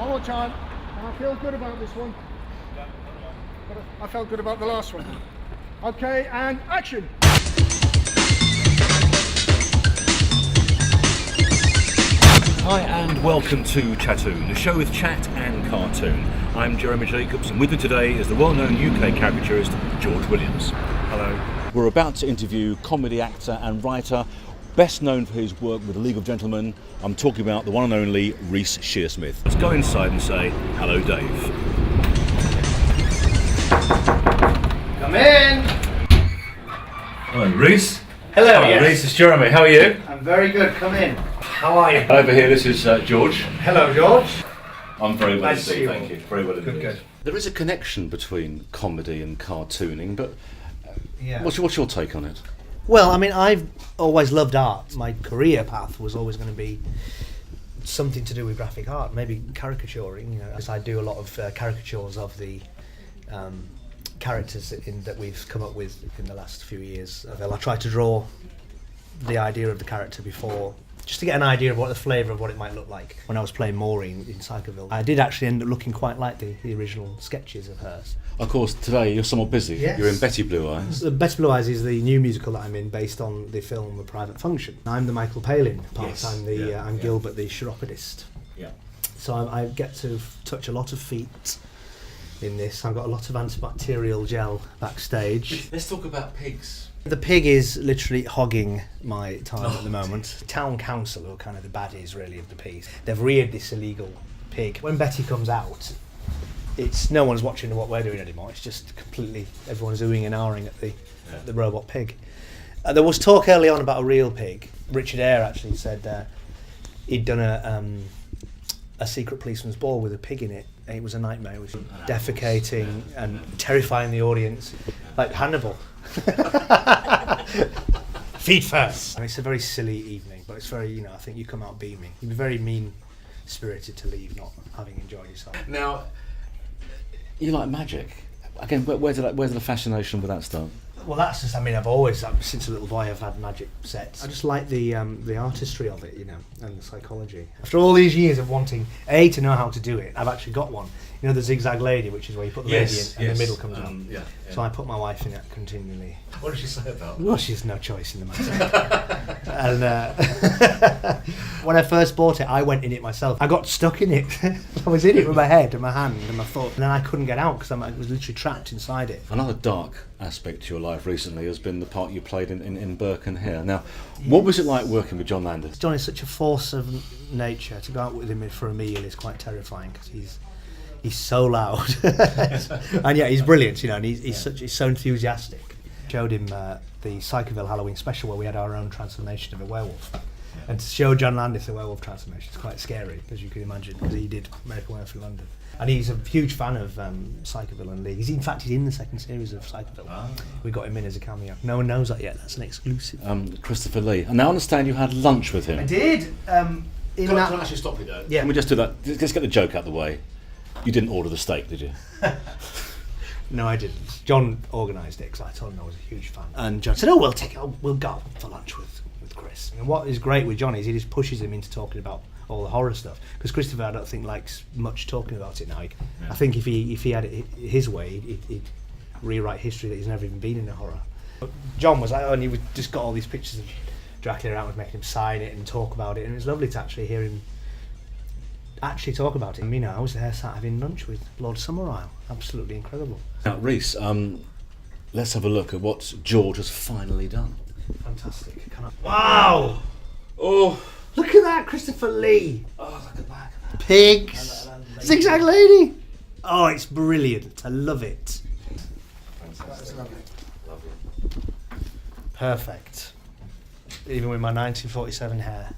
One more time. And I feel good about this one. But I felt good about the last one. Okay, and action! Hi and welcome to Chattoon, the show with chat and cartoon. I'm Jeremy Jacobs and with me today is the well-known UK caricaturist George Williams. Hello. We're about to interview comedy actor and writer, best known for his work with the League of Gentlemen. I'm talking about the one and only Reece Shearsmith. Let's go inside and say hello, Dave. Come in! Hello, Reece. Hello, Hello, yes. Reece, it's Jeremy. How are you? I'm very good, come in. How are you? Over here, this is George. Hello, George. I'm very well Nice to see indeed, you thank all. you. Very well indeed. Good. There is a connection between comedy and cartooning, but Yeah. what's your take on it? Well, I mean, I've always loved art. My career path was always going to be something to do with graphic art, maybe caricaturing, because I do a lot of caricatures of the characters that we've come up with in the last few years. I try to draw the idea of the character before, just to get an idea of what the flavour of what it might look like. When I was playing Maureen in Psychoville, I did actually end up looking quite like the original sketches of hers. Of course, today you're somewhat busy. Yes. You're in Betty Blue Eyes. The Betty Blue Eyes is the new musical that I'm in, based on the film A Private Function. I'm the Michael Palin part. Yes. I'm Gilbert, the chiropodist. Yeah. So I get to touch a lot of feet in this. I've got a lot of antibacterial gel backstage. Let's talk about pigs. The pig is literally hogging my time at the moment. Town council are kind of the baddies, really, of the piece. They've reared this illegal pig. When Betty comes out, it's no one's watching what we're doing anymore. It's just completely everyone's oohing and ahhing at the robot pig. There was talk early on about a real pig. Richard Eyre actually said he'd done a secret policeman's ball with a pig in it. And it was a nightmare. It was defecating and terrifying the audience, like Hannibal. Feet first. And it's a very silly evening, but it's very, I think you come out beaming. You'd be very mean-spirited to leave not having enjoyed yourself. Now, you like magic. Again, where did the fascination with that start? Well, that's just, I've always, since a little boy, I've had magic sets. I just like the artistry of it, and the psychology. After all these years of wanting, to know how to do it, I've actually got one. The zigzag lady, which is where you put the lady in and the middle comes on. Yeah. So I put my wife in it continually. What did she say about that? Well, she has no choice in the matter. And when I first bought it, I went in it myself. I got stuck in it. I was in it with my head and my hand and my foot, and then I couldn't get out because I was literally trapped inside it. Another dark aspect to your life recently has been the part you played in Burke and Hare. Now, what was it like working with John Landis? John is such a force of nature. To go out with him for a meal is quite terrifying because he's so loud, and yet he's brilliant, and he's so enthusiastic. Showed him the Psychoville Halloween special where we had our own transformation of a werewolf, and to show John Landis a werewolf transformation is quite scary, as you can imagine, because he did American Werewolf in London, and he's a huge fan of Psychoville and League. He's in the second series of Psychoville. We got him in as a cameo. No one knows that yet. That's an exclusive. Christopher Lee, and I understand you had lunch with him. I did. Can I actually stop you there? Yeah. Can we just do that? Let's get the joke out of the way. You didn't order the steak, did you? No, I didn't. John organised it because I told him I was a huge fan. And John said, we'll go for lunch with Chris. And what is great with John is he just pushes him into talking about all the horror stuff. Because Christopher, I don't think, likes much talking about it now. I think if he had it his way, he'd rewrite history that he's never even been in a horror. But John was like, and he just got all these pictures of Dracula around, was making him sign it and talk about it. And it was lovely to actually hear him actually talk about it. I was there sat having lunch with Lord Summerisle. Absolutely incredible. Now, Reece, let's have a look at what George has finally done. Fantastic. Wow! Oh, Look at that, Christopher Lee. look at that. Pigs. Zigzag Lady. Oh, it's brilliant. I love it. Fantastic. Lovely. Perfect. Even with my 1947 hair.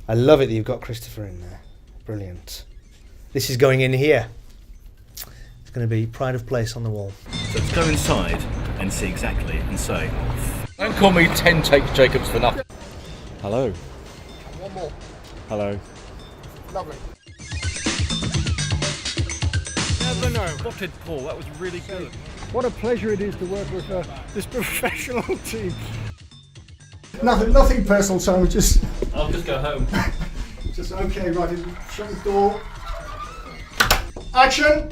I love it that you've got Christopher in there. Brilliant. This is going in here. It's going to be pride of place on the wall. So let's go inside and see exactly and say. Don't call me 10 Take Jacobs for nothing. Hello. One more. Hello. Lovely. Never know. Spotted Paul, that was really good. What a pleasure it is to work with this professional team. Nothing personal, so I'll just go home. Just okay, right, shut the door. Action!